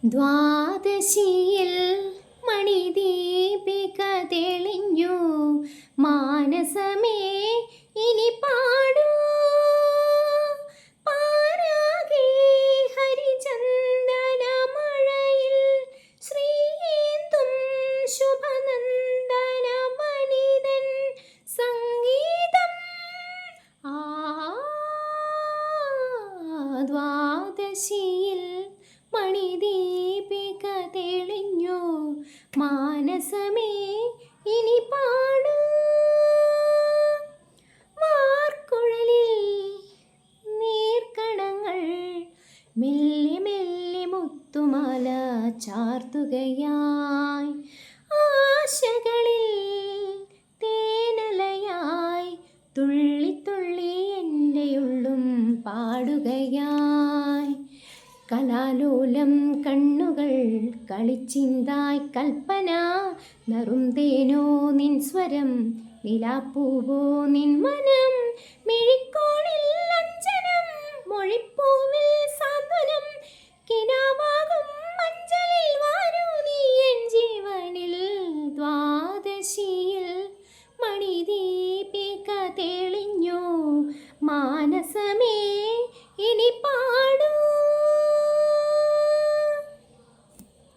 ദ്വാദശിയിൽ മണിദീപിക തെളിഞ്ഞു മാനസമേ ഇനി പാടൂ പാരാകെ ഹരിചന്ദന മഴയിൽ ശ്രീയേന്തും ശുഭനന്ദന വനിതൻ സംഗീതം ദ്വാദശിയിൽ മണിദീപിക തെളിഞ്ഞു മാനസമേ ഇനി പാടൂ വാർക്കുഴലിൽ നീർക്കണങ്ങൾ മെല്ലെ മെല്ലെ മുത്തുമാല ചാർത്തുകയായി ആശകളിൽ തേനലയായി തുള്ളി തുള്ളി എൻ്റെ ഉള്ളും പാടുകയായി കലാലോലം കണ്ണുകൾ കളിച്ചിന്തായി കൽപ്പന നറും തേനോ നിൻ സ്വരം നിലാപ്പൂവോ നിൻ മനം മിഴിക്കോണിൽ അഞ്ജനം മൊഴിപ്പൂവിൽ സാന്ത്വനം കിനാവാകും മഞ്ചലിൽ വാരൂ നീ എൻ ജീവനിൽ ദ്വാദശിയിൽ മണിദീപിക തെളിഞ്ഞു മാനസമേ ഇനി